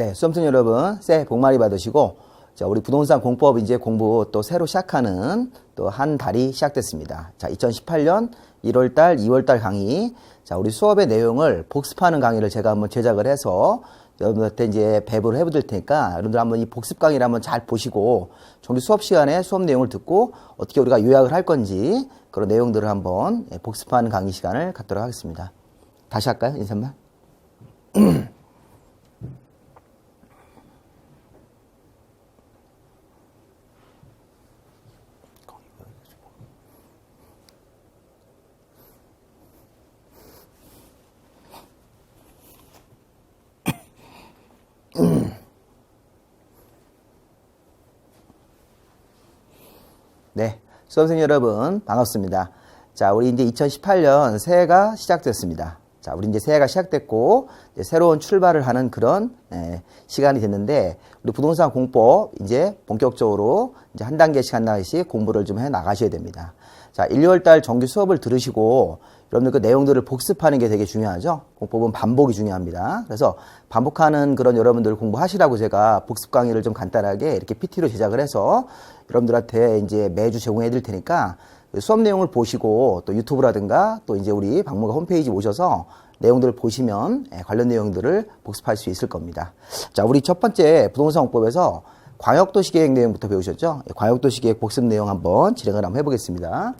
네, 수험생 여러분, 새해 복 많이 받으시고, 자, 우리 부동산 공법 이제 공부 또 새로 시작하는 또 한 달이 시작됐습니다. 자, 2018년 1월달, 2월달 강의. 자, 우리 수업의 내용을 복습하는 강의를 제가 한번 제작을 해서 여러분들한테 이제 배부를 해드릴 테니까 여러분들 한번 이 복습 강의를 한번 잘 보시고 정규 수업 시간에 수업 내용을 듣고 어떻게 우리가 요약을 할 건지 그런 내용들을 한번 복습하는 강의 시간을 갖도록 하겠습니다. 다시 할까요? 인사말? 네, 수험생 여러분 반갑습니다. 자, 우리 이제 2018년 새해가 시작됐습니다. 자, 우리 이제 새해가 시작됐고 이제 새로운 출발을 하는 그런 시간이 됐는데 우리 부동산 공법 이제 본격적으로 이제 한 단계씩 한 단계씩 공부를 좀 해 나가셔야 됩니다. 자, 1, 2월달 정규 수업을 들으시고 여러분들 그 내용들을 복습하는 게 되게 중요하죠. 공법은 반복이 중요합니다. 그래서 반복하는 그런 여러분들 공부하시라고 제가 복습 강의를 좀 간단하게 이렇게 PT로 제작을 해서 여러분들한테 이제 매주 제공해 드릴 테니까 수업 내용을 보시고 또 유튜브라든가 또 이제 우리 박물관 홈페이지 오셔서 내용들을 보시면 관련 내용들을 복습할 수 있을 겁니다. 자, 우리 첫 번째 부동산 공법에서 광역도시계획 내용부터 배우셨죠? 광역도시계획 복습 내용 한번 진행을 한번 해보겠습니다.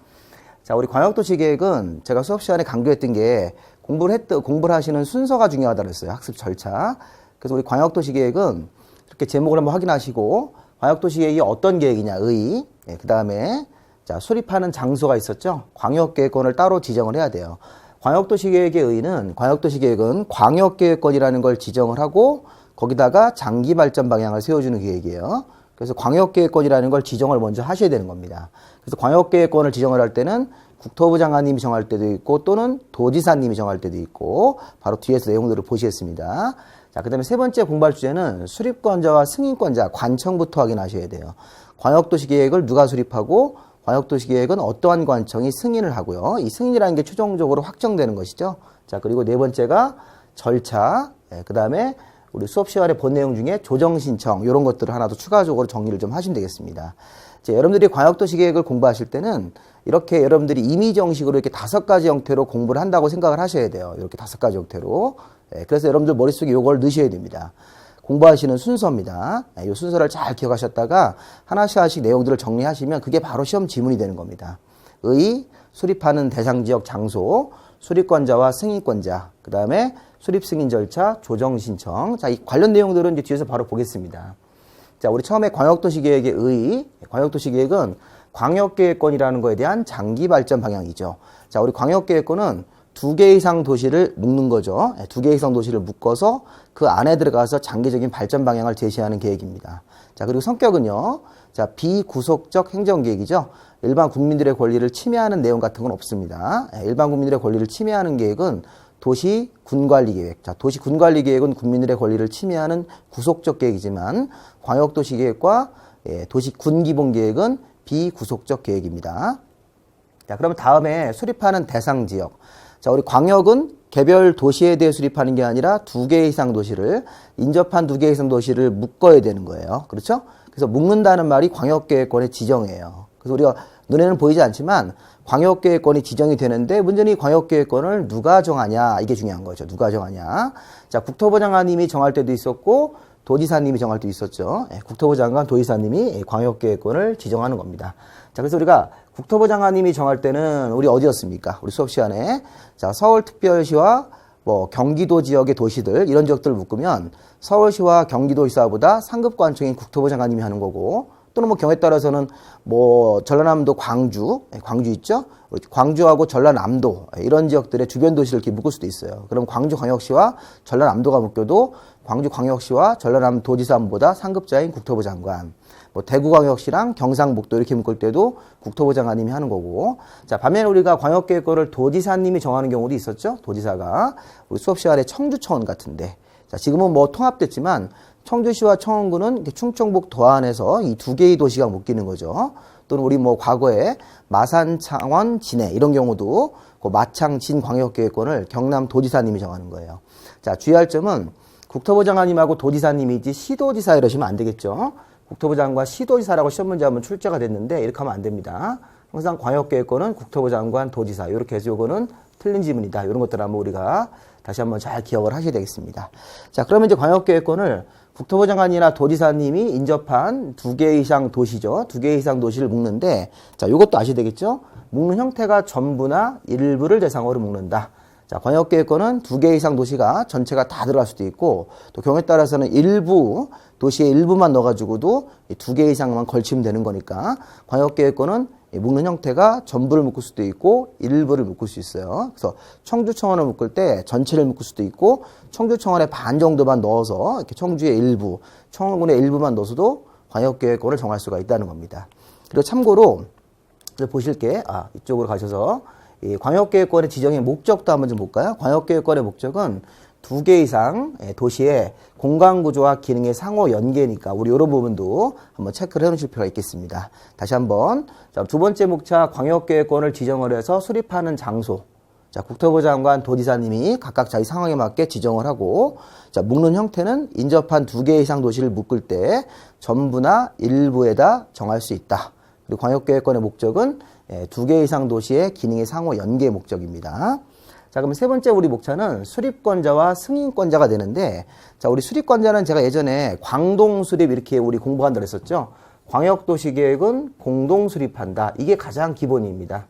자, 우리 광역도시계획은 제가 수업 시간에 강조했던 게 공부를 하시는 순서가 중요하다고 했어요. 학습 절차. 그래서 우리 광역도시계획은 이렇게 제목을 한번 확인하시고 광역도시계획이 어떤 계획이냐, 그 다음에 자, 수립하는 장소가 있었죠. 광역계획권을 따로 지정을 해야 돼요. 광역도시계획의 의의는 광역도시계획은 광역계획권이라는 걸 지정을 하고 거기다가 장기발전 방향을 세워주는 계획이에요. 그래서 광역계획권이라는 걸 지정을 먼저 하셔야 되는 겁니다. 그래서 광역계획권을 지정을 할 때는 국토부 장관님이 정할 때도 있고 또는 도지사님이 정할 때도 있고 바로 뒤에서 내용들을 보시겠습니다. 자, 그 다음에 세 번째 공부할 주제는 수립권자와 승인권자, 관청부터 확인하셔야 돼요. 광역도시계획을 누가 수립하고 광역도시계획은 어떠한 관청이 승인을 하고요. 이 승인이라는 게 최종적으로 확정되는 것이죠. 자, 그리고 네 번째가 절차, 그 다음에 우리 수업 시간에 본 내용 중에 조정 신청 이런 것들을 하나 더 추가적으로 정리를 좀 하시면 되겠습니다. 자, 여러분들이 광역도시계획을 공부하실 때는 이렇게 여러분들이 임의 정식으로 이렇게 5가지 형태로 공부를 한다고 생각을 하셔야 돼요. 이렇게 5가지 형태로. 그래서 여러분들 머릿속에 이걸 넣으셔야 됩니다. 공부하시는 순서입니다. 이 순서를 잘 기억하셨다가 하나씩 하나씩 내용들을 정리하시면 그게 바로 시험 지문이 되는 겁니다. 수립하는 대상 지역 장소, 수립권자와 승인권자, 그 다음에 수립 승인 절차, 조정 신청. 자, 이 관련 내용들은 이제 뒤에서 바로 보겠습니다. 자, 우리 처음에 광역도시계획의 광역도시계획은 광역계획권이라는 거에 대한 장기 발전 방향이죠. 자, 우리 광역계획권은 2개 이상 도시를 묶는 거죠. 2개 이상 도시를 묶어서 그 안에 들어가서 장기적인 발전 방향을 제시하는 계획입니다. 자, 그리고 성격은요. 자, 비구속적 행정계획이죠. 일반 국민들의 권리를 침해하는 내용 같은 건 없습니다. 일반 국민들의 권리를 침해하는 계획은 도시 군관리계획. 자, 도시 군관리계획은 국민들의 권리를 침해하는 구속적 계획이지만 광역도시계획과 도시 군기본계획은 비구속적 계획입니다. 자, 그러면 다음에 수립하는 대상 지역. 자, 우리 광역은 개별 도시에 대해 수립하는 게 아니라 2개 이상 도시를 인접한 2개 이상 도시를 묶어야 되는 거예요. 그렇죠? 그래서 묶는다는 말이 광역계획권의 지정이에요. 그래서 우리가 눈에는 보이지 않지만 광역계획권이 지정이 되는데 문제는 이 광역계획권을 누가 정하냐 이게 중요한 거죠. 누가 정하냐. 자, 국토부 장관님이 정할 때도 있었고 도지사님이 정할 때도 있었죠. 국토부 장관, 도지사님이 광역계획권을 지정하는 겁니다. 자, 그래서 우리가 국토부 장관님이 정할 때는 우리 어디였습니까? 우리 수업 시간에 자, 서울특별시와 뭐 경기도 지역의 도시들 이런 지역들을 묶으면 서울시와 경기도지사보다 상급 관청인 국토부 장관님이 하는 거고 또는 뭐 경우에 따라서는 뭐 전라남도 광주 있죠? 광주하고 전라남도 이런 지역들의 주변 도시를 이렇게 묶을 수도 있어요. 그럼 광주광역시와 전라남도가 묶여도 광주광역시와 전라남도지사보다 상급자인 국토부 장관, 뭐 대구광역시랑 경상북도 이렇게 묶을 때도 국토부 장관님이 하는 거고. 자, 반면에 우리가 광역계획권을 도지사님이 정하는 경우도 있었죠. 도지사가 우리 수업 시간에 청주청원 같은데. 자, 지금은 뭐 통합됐지만 청주시와 청원군은 충청북 도안에서 이 2개의 도시가 묶이는 거죠. 또는 우리 뭐 과거에 마산, 창원, 진해 이런 경우도 그 마창, 진 광역계획권을 경남도지사님이 정하는 거예요. 자, 주의할 점은 국토부 장관님하고 도지사님이지 시도지사 이러시면 안 되겠죠. 국토부 장관 시도지사라고 시험 문제 한번 출제가 됐는데 이렇게 하면 안 됩니다. 항상 광역계획권은 국토부 장관 도지사 이렇게 해서 요거는 틀린 지문이다. 이런 것들 한번 우리가 다시 한번 잘 기억을 하셔야 되겠습니다. 자, 그러면 이제 광역계획권을 국토부 장관이나 도지사님이 인접한 2개 이상 도시죠. 2개 이상 도시를 묶는데, 자, 요것도 아셔야 되겠죠? 묶는 형태가 전부나 일부를 대상으로 묶는다. 자, 광역계획권은 2개 이상 도시가 전체가 다 들어갈 수도 있고, 또 경우에 따라서는 일부, 도시의 일부만 넣어가지고도 2개 이상만 걸치면 되는 거니까, 광역계획권은 묶는 형태가 전부를 묶을 수도 있고 일부를 묶을 수 있어요. 그래서 청주청원을 묶을 때 전체를 묶을 수도 있고 청주청원의 반 정도만 넣어서 이렇게 청주의 일부, 청원군의 일부만 넣어서도 광역계획권을 정할 수가 있다는 겁니다. 그리고 참고로 보실 게 이쪽으로 가셔서 이 광역계획권의 지정의 목적도 한번 좀 볼까요? 광역계획권의 목적은 2개 이상 도시의 공간구조와 기능의 상호 연계니까 우리 이런 부분도 한번 체크를 해놓으실 필요가 있겠습니다. 다시 한번 자, 두 번째 목차 광역계획권을 지정을 해서 수립하는 장소. 자, 국토부 장관 도지사님이 각각 자기 상황에 맞게 지정을 하고 자, 묶는 형태는 인접한 2개 이상 도시를 묶을 때 전부나 일부에다 정할 수 있다. 그리고 광역계획권의 목적은 2개 이상 도시의 기능의 상호 연계 목적입니다. 자, 그럼 세 번째 우리 목차는 수립권자와 승인권자가 되는데, 자, 우리 수립권자는 제가 예전에 광동수립 이렇게 우리 공부한다고 했었죠. 광역도시계획은 공동수립한다. 이게 가장 기본입니다.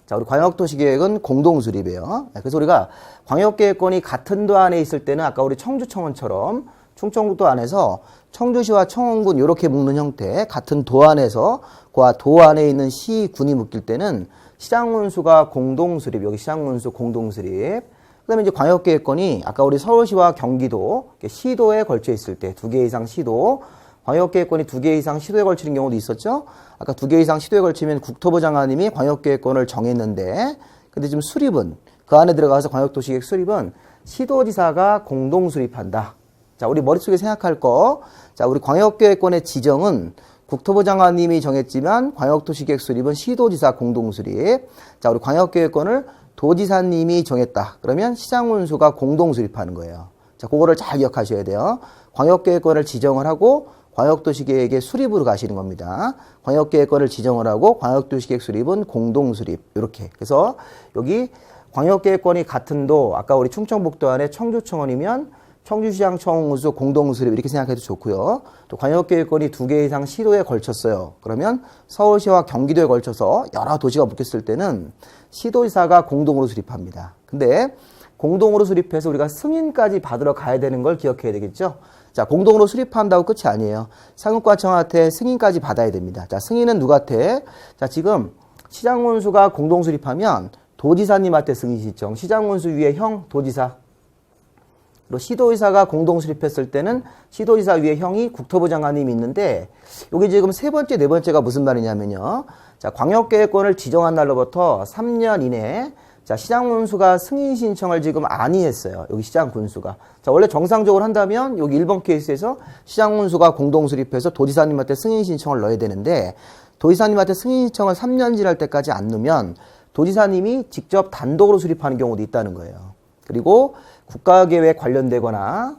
자, 우리 광역도시계획은 공동수립이에요. 그래서 우리가 광역계획권이 같은 도 안에 있을 때는 아까 우리 청주청원처럼 충청북도 안에서 청주시와 청원군 이렇게 묶는 형태, 같은 도 안에서 그 도 안에 있는 시, 군이 묶일 때는 시장군수가 공동수립, 여기 시장군수 공동수립. 그 다음에 이제 광역계획권이 아까 우리 서울시와 경기도, 시도에 걸쳐 있을 때, 2개 이상 시도, 광역계획권이 2개 이상 시도에 걸치는 경우도 있었죠. 아까 2개 이상 시도에 걸치면 국토부 장관님이 광역계획권을 정했는데, 근데 지금 수립은, 그 안에 들어가서 광역도시계획 수립은 시도지사가 공동수립한다. 자, 우리 머릿속에 생각할 거, 자, 우리 광역계획권의 지정은 국토부 장관님이 정했지만 광역도시계획 수립은 시도지사 공동수립. 자, 우리 광역계획권을 도지사님이 정했다. 그러면 시장군수가 공동수립하는 거예요. 자, 그거를 잘 기억하셔야 돼요. 광역계획권을 지정을 하고 광역도시계획의 수립으로 가시는 겁니다. 광역계획권을 지정을 하고 광역도시계획 수립은 공동수립. 이렇게. 그래서 여기 광역계획권이 같은 도, 아까 우리 충청북도 안에 청주청원이면 청주시장 청원군수 공동수립 이렇게 생각해도 좋고요. 또 광역계획권이 2개 이상 시도에 걸쳤어요. 그러면 서울시와 경기도에 걸쳐서 여러 도시가 묶였을 때는 시도지사가 공동으로 수립합니다. 근데 공동으로 수립해서 우리가 승인까지 받으러 가야 되는 걸 기억해야 되겠죠. 자, 공동으로 수립한다고 끝이 아니에요. 상급과청한테 승인까지 받아야 됩니다. 자, 승인은 누구한테? 자, 지금 시장군수가 공동 수립하면 도지사님한테 승인 신청. 시장군수 위에 형, 도지사. 그리고 시도의사가 공동 수립했을 때는 시도지사 위에 형이 국토부 장관님이 있는데 여기 지금 세 번째, 네 번째가 무슨 말이냐면요. 자, 광역계획권을 지정한 날로부터 3년 이내에 자, 시장군수가 승인 신청을 지금 안이했어요. 여기 시장군수가. 자, 원래 정상적으로 한다면 여기 1번 케이스에서 시장군수가 공동 수립해서 도지사님한테 승인 신청을 넣어야 되는데 도지사님한테 승인 신청을 3년 지날 때까지 안 넣으면 도지사님이 직접 단독으로 수립하는 경우도 있다는 거예요. 그리고 국가계획 관련되거나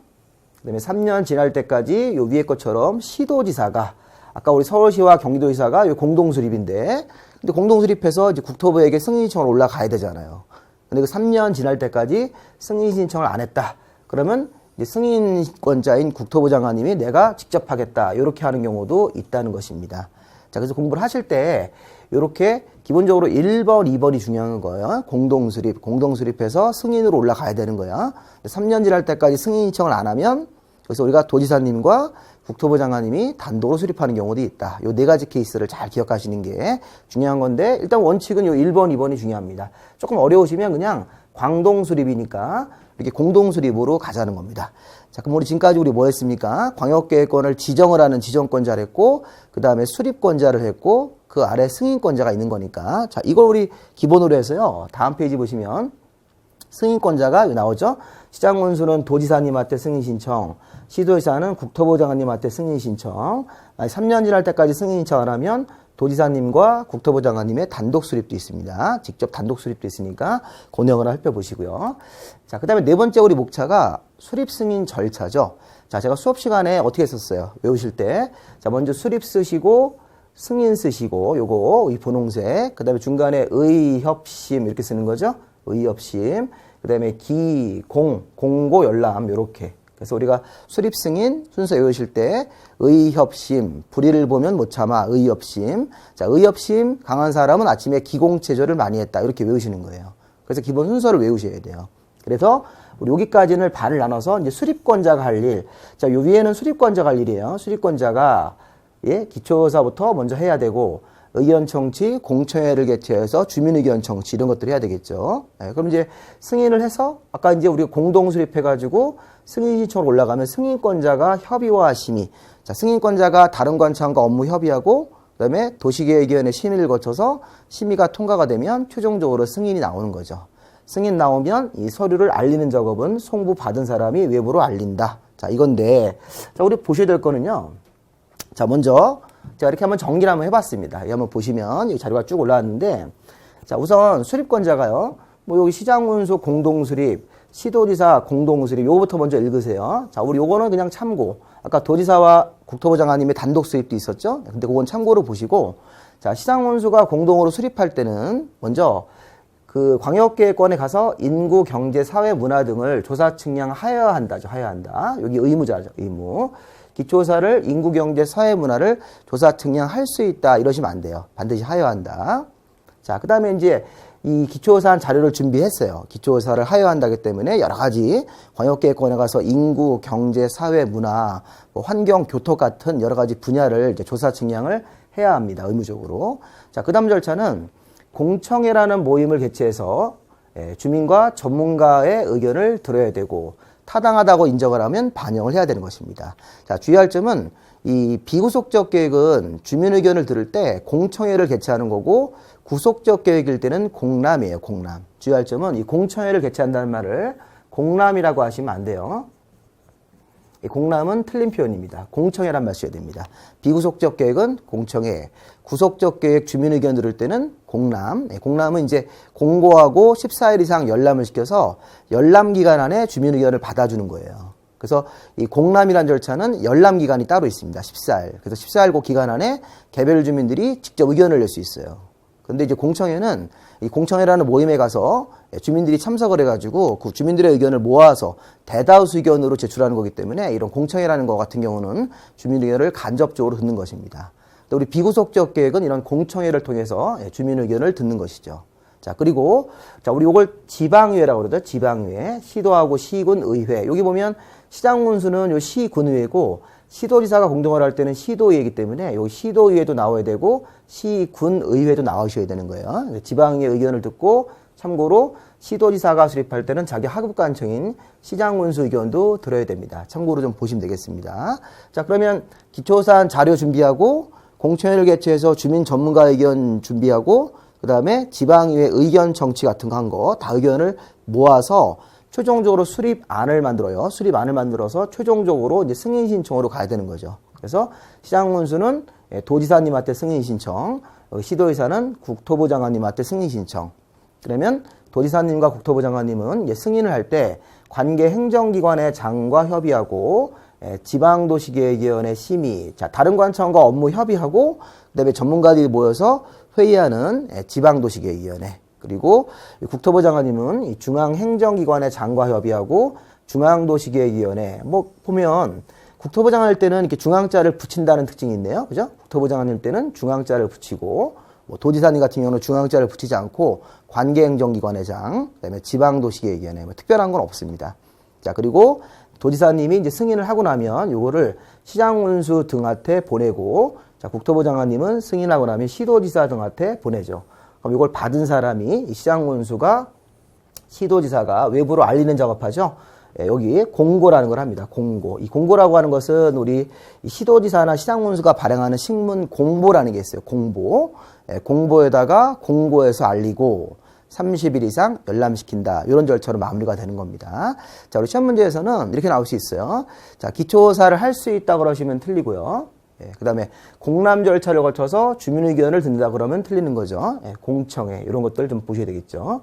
그다음에 3년 지날 때까지 요 위에 것처럼 시도지사가 아까 우리 서울시와 경기도지사가 요 공동수립인데 근데 공동수립해서 이제 국토부에게 승인 신청을 올라가야 되잖아요. 근데 그 3년 지날 때까지 승인 신청을 안 했다. 그러면 이제 승인권자인 국토부 장관님이 내가 직접 하겠다. 이렇게 하는 경우도 있다는 것입니다. 자, 그래서 공부를 하실 때 이렇게 기본적으로 1번, 2번이 중요한 거예요. 공동수립, 공동수립해서 승인으로 올라가야 되는 거야. 3년 지날 때까지 승인 신청을 안 하면 그래서 우리가 도지사님과 국토부 장관님이 단독으로 수립하는 경우도 있다. 요 네 가지 케이스를 잘 기억하시는 게 중요한 건데 일단 원칙은 요 1번, 2번이 중요합니다. 조금 어려우시면 그냥 광동수립이니까 이렇게 공동수립으로 가자는 겁니다. 자, 그럼 우리 지금까지 우리 뭐 했습니까? 광역계획권을 지정을 하는 지정권자를 했고 그 다음에 수립권자를 했고 그 아래 승인권자가 있는 거니까 자, 이걸 우리 기본으로 해서요. 다음 페이지 보시면 승인권자가 나오죠. 시장군수는 도지사님한테 승인 신청, 시도지사는 국토부 장관님한테 승인 신청. 3년 지날 때까지 승인 신청을 하면 도지사님과 국토부 장관님의 단독 수립도 있습니다. 직접 단독 수립도 있으니까 그 내용을 살펴보시고요. 자, 그 다음에 네 번째 우리 목차가 수립 승인 절차죠. 자, 제가 수업 시간에 어떻게 했었어요? 외우실 때. 자, 먼저 수립 쓰시고, 승인 쓰시고, 요거, 이 분홍색. 그 다음에 중간에 의협심, 이렇게 쓰는 거죠. 의협심. 그 다음에 공고, 열람, 요렇게. 그래서 우리가 수립 승인 순서 외우실 때, 의협심, 불의를 보면 못 참아, 의협심. 자, 의협심 강한 사람은 아침에 기공체조를 많이 했다. 이렇게 외우시는 거예요. 그래서 기본 순서를 외우셔야 돼요. 그래서 우리 여기까지는 반을 나눠서 이제 수립권자가 할 일. 자, 요 위에는 수립권자가 할 일이에요. 수립권자가 예, 기초사부터 먼저 해야 되고 의견 청취, 공청회를 개최해서 주민 의견 청취 이런 것들을 해야 되겠죠. 예, 그럼 이제 승인을 해서 아까 이제 우리가 공동 수립해 가지고 승인 신청으로 올라가면 승인권자가 협의와 심의. 자, 승인권자가 다른 관청과 업무 협의하고 그다음에 도시계획위원회 심의를 거쳐서 심의가 통과가 되면 최종적으로 승인이 나오는 거죠. 승인 나오면 이 서류를 알리는 작업은 송부 받은 사람이 외부로 알린다. 자, 이건데, 자, 우리 보셔야 될 거는요. 자, 먼저, 제가 이렇게 한번 정리를 한번 해봤습니다. 여기 한번 보시면, 이 자료가 쭉 올라왔는데, 자, 우선 수립권자가요. 뭐, 여기 시장군수 공동수립, 시도지사 공동수립, 요거부터 먼저 읽으세요. 자, 우리 요거는 그냥 참고. 아까 도지사와 국토부 장관님의 단독 수립도 있었죠? 근데 그건 참고로 보시고, 자, 시장군수가 공동으로 수립할 때는 먼저, 그 광역계획권에 가서 인구, 경제, 사회, 문화 등을 조사 측량하여야 한다죠. 하여야 한다. 여기 의무자죠. 의무. 기초사를 인구, 경제, 사회, 문화를 조사 측량할 수 있다. 이러시면 안 돼요. 반드시 하여야 한다. 자, 그 다음에 이제 이 기초사한 자료를 준비했어요. 기초사를 하여야 한다기 때문에 여러 가지 광역계획권에 가서 인구, 경제, 사회, 문화, 뭐 환경, 교토 같은 여러 가지 분야를 이제 조사 측량을 해야 합니다. 의무적으로. 자, 그 다음 절차는 공청회라는 모임을 개최해서 주민과 전문가의 의견을 들어야 되고 타당하다고 인정을 하면 반영을 해야 되는 것입니다. 자, 주의할 점은 이 비구속적 계획은 주민 의견을 들을 때 공청회를 개최하는 거고 구속적 계획일 때는 공람이에요. 공람. 주의할 점은 이 공청회를 개최한다는 말을 공람이라고 하시면 안 돼요. 공람은 틀린 표현입니다. 공청회란 말 써야 됩니다. 비구속적 계획은 공청회, 구속적 계획 주민 의견 들을 때는 공람. 공람은 이제 공고하고 14일 이상 열람을 시켜서 열람 기간 안에 주민 의견을 받아주는 거예요. 그래서 이 공람이란 절차는 열람 기간이 따로 있습니다. 14일. 그래서 14일 그 기간 안에 개별 주민들이 직접 의견을 낼 수 있어요. 근데 이제 공청회는 이 공청회라는 모임에 가서 주민들이 참석을 해가지고 그 주민들의 의견을 모아서 대다수 의견으로 제출하는 거기 때문에 이런 공청회라는 것 같은 경우는 주민 의견을 간접적으로 듣는 것입니다. 또 우리 비구속적 계획은 이런 공청회를 통해서 주민 의견을 듣는 것이죠. 자, 그리고 자, 우리 이걸 지방의회라고 그러죠. 지방의회, 시도하고 시군 의회. 여기 보면 시장군수는 요 시군의회고 시도지사가 공동을 할 때는 시도의회이기 때문에 여기 시도의회도 나와야 되고 시군의회도 나오셔야 되는 거예요. 지방의 의견을 듣고 참고로 시도지사가 수립할 때는 자기 하급관청인 시장군수 의견도 들어야 됩니다. 참고로 좀 보시면 되겠습니다. 자, 그러면 기초사안 자료 준비하고 공청회를 개최해서 주민 전문가 의견 준비하고 그 다음에 지방의회 의견 정치 같은 거 한 거 다 의견을 모아서 최종적으로 수립안을 만들어요. 수립안을 만들어서 최종적으로 이제 승인 신청으로 가야 되는 거죠. 그래서 시장군수는 도지사님한테 승인 신청, 시도의사는 국토부 장관님한테 승인 신청. 그러면 도지사님과 국토부 장관님은 이제 승인을 할 때 관계 행정기관의 장과 협의하고 지방도시계획위원회 심의, 자, 다른 관청과 업무 협의하고 그다음에 전문가들이 모여서 회의하는 지방도시계획위원회. 그리고 국토부 장관님은 이 중앙행정기관의 장과 협의하고 중앙도시계획위원회. 뭐 보면 국토부 장관 할 때는 이렇게 중앙자를 붙인다는 특징이 있네요. 그죠? 국토부 장관님 때는 중앙자를 붙이고 뭐 도지사님 같은 경우는 중앙자를 붙이지 않고 관계행정기관의 장, 그다음에 지방도시계획위원회. 뭐 특별한 건 없습니다. 자, 그리고 도지사님이 이제 승인을 하고 나면 요거를 시장군수 등한테 보내고 자, 국토부 장관님은 승인하고 나면 시도지사 등한테 보내죠. 그럼 이걸 받은 사람이 이 시장군수가 시도지사가 외부로 알리는 작업하죠. 여기 공고라는 걸 합니다. 공고. 이 공고라고 하는 것은 우리 시도지사나 시장군수가 발행하는 신문 공보라는 게 있어요. 공보. 공보에다가 공고해서 알리고 30일 이상 열람시킨다. 이런 절차로 마무리가 되는 겁니다. 자, 우리 시험 문제에서는 이렇게 나올 수 있어요. 자, 기초사를 할 수 있다 그러시면 틀리고요. 그 다음에 공람 절차를 거쳐서 주민 의견을 듣는다 그러면 틀리는 거죠. 공청회 이런 것들 좀 보셔야 되겠죠.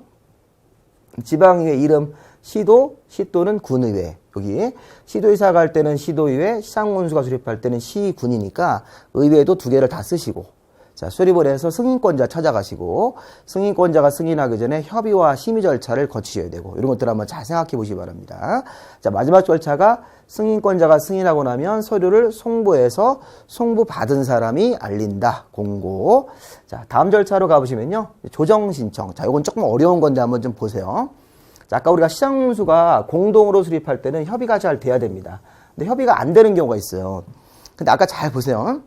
지방의회 이름 시도, 시도는 군의회 여기 시도의사가 할 때는 시도의회, 시장군수가 수립할 때는 시군이니까 의회도 두 개를 다 쓰시고, 자, 수립을 해서 승인권자 찾아가시고, 승인권자가 승인하기 전에 협의와 심의 절차를 거치셔야 되고, 이런 것들 한번 잘 생각해 보시기 바랍니다. 자, 마지막 절차가 승인권자가 승인하고 나면 서류를 송부해서 송부받은 사람이 알린다. 공고. 자, 다음 절차로 가보시면요. 조정신청. 자, 이건 조금 어려운 건데 한번 좀 보세요. 자, 아까 우리가 시장군수가 공동으로 수립할 때는 협의가 잘 돼야 됩니다. 근데 협의가 안 되는 경우가 있어요. 근데 아까 잘 보세요.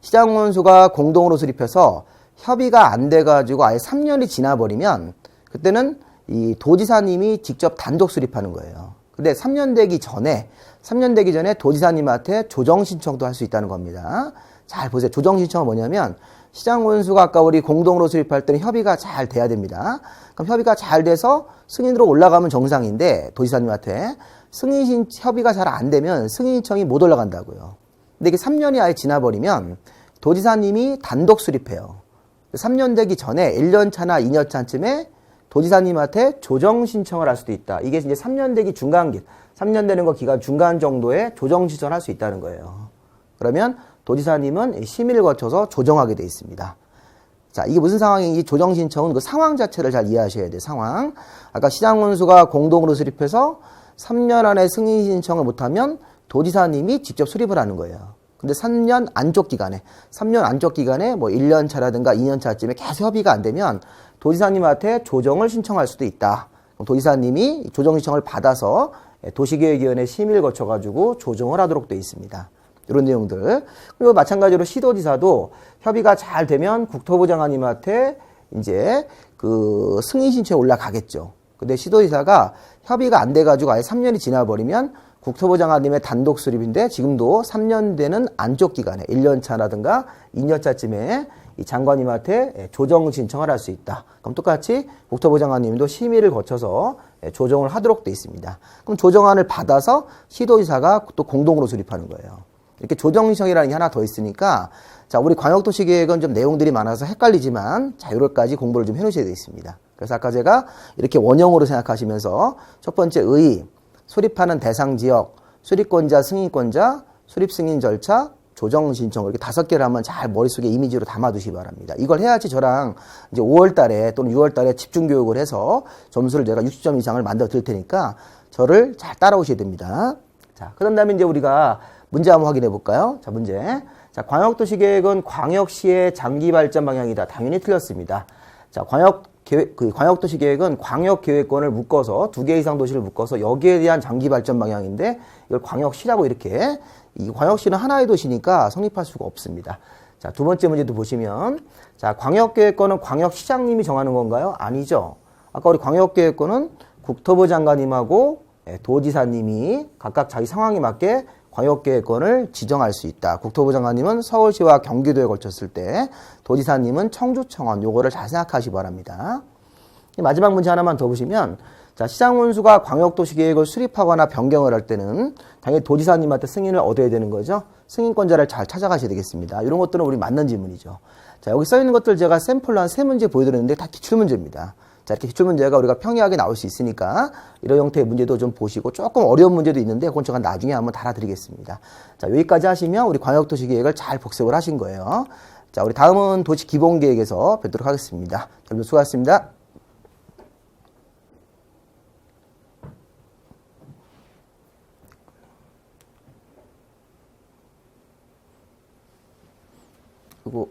시장군수가 공동으로 수립해서 협의가 안 돼가지고 아예 3년이 지나버리면 그때는 이 도지사님이 직접 단독 수립하는 거예요. 근데 3년 되기 전에 도지사님한테 조정 신청도 할 수 있다는 겁니다. 잘 보세요. 조정 신청은 뭐냐면 시장군수가 아까 우리 공동으로 수립할 때는 협의가 잘 돼야 됩니다. 그럼 협의가 잘 돼서 승인으로 올라가면 정상인데 도지사님한테 협의가 잘 안 되면 승인 신청이 못 올라간다고요. 근데 이게 3년이 아예 지나버리면 도지사님이 단독 수립해요. 3년 되기 전에 1년 차나 2년 차쯤에 도지사님한테 조정 신청을 할 수도 있다. 이게 이제 3년 되기 중간기, 3년 되는 거 기간 중간 정도에 조정 신청을 할 수 있다는 거예요. 그러면 도지사님은 심의를 거쳐서 조정하게 돼 있습니다. 자, 이게 무슨 상황이, 이 조정 신청은 그 상황 자체를 잘 이해하셔야 돼요. 상황. 아까 시장군수가 공동으로 수립해서 3년 안에 승인 신청을 못하면 도지사님이 직접 수립을 하는 거예요. 근데 3년 안쪽 기간에 뭐 1년 차라든가 2년 차쯤에 계속 협의가 안 되면 도지사님한테 조정을 신청할 수도 있다. 그럼 도지사님이 조정 신청을 받아서 도시계획위원회 심의를 거쳐가지고 조정을 하도록 되어 있습니다. 이런 내용들. 그리고 마찬가지로 시도지사도 협의가 잘 되면 국토부 장관님한테 이제 그 승인 신청이 올라가겠죠. 근데 시도지사가 협의가 안 돼가지고 아예 3년이 지나버리면 국토부 장관님의 단독 수립인데 지금도 3년 되는 안쪽 기간에 1년 차라든가 2년 차쯤에 이 장관님한테 조정 신청을 할 수 있다. 그럼 똑같이 국토부 장관님도 심의를 거쳐서 조정을 하도록 돼 있습니다. 그럼 조정안을 받아서 시도지사가 또 공동으로 수립하는 거예요. 이렇게 조정 신청이라는 게 하나 더 있으니까 자, 우리 광역도시계획은 좀 내용들이 많아서 헷갈리지만 자, 요럴까지 공부를 좀 해놓으셔야 되겠습니다. 그래서 아까 제가 이렇게 원형으로 생각하시면서 첫 번째 의, 수립하는 대상 지역, 수립권자, 승인권자, 수립 승인 절차, 조정 신청 이렇게 5개를 한번 잘 머릿속에 이미지로 담아두시기 바랍니다. 이걸 해야지 저랑 이제 5월 달에 또는 6월 달에 집중 교육을 해서 점수를 제가 60점 이상을 만들어 드릴 테니까 저를 잘 따라오셔야 됩니다. 자, 그런 다음에 이제 우리가 문제 한번 확인해 볼까요? 자, 문제. 자, 광역도시계획은 광역시의 장기 발전 방향이다. 당연히 틀렸습니다. 자, 광역도시계획은 광역계획권을 묶어서 2개 이상 도시를 묶어서 여기에 대한 장기 발전 방향인데 이걸 광역시라고 이렇게 이 광역시는 하나의 도시니까 성립할 수가 없습니다. 자, 두 번째 문제도 보시면 자, 광역계획권은 광역시장님이 정하는 건가요? 아니죠. 아까 우리 광역계획권은 국토부 장관님하고 도지사님이 각각 자기 상황에 맞게 광역계획권을 지정할 수 있다. 국토부 장관님은 서울시와 경기도에 걸쳤을 때 도지사님은 청주청원 요거를 잘 생각하시기 바랍니다. 마지막 문제 하나만 더 보시면 자, 시장군수가 광역도시계획을 수립하거나 변경을 할 때는 당연히 도지사님한테 승인을 얻어야 되는 거죠. 승인권자를 잘 찾아가셔야 되겠습니다. 이런 것들은 우리 맞는 질문이죠. 자, 여기 써 있는 것들 제가 샘플로 한 3문제 보여드렸는데 다 기출문제입니다. 자, 이렇게 기출문제가 우리가 평이하게 나올 수 있으니까 이런 형태의 문제도 좀 보시고 조금 어려운 문제도 있는데 그건 제가 나중에 한번 달아드리겠습니다. 자, 여기까지 하시면 우리 광역도시계획을 잘 복습을 하신 거예요. 자, 우리 다음은 도시기본계획에서 뵙도록 하겠습니다. 여러분 수고하셨습니다. 그리고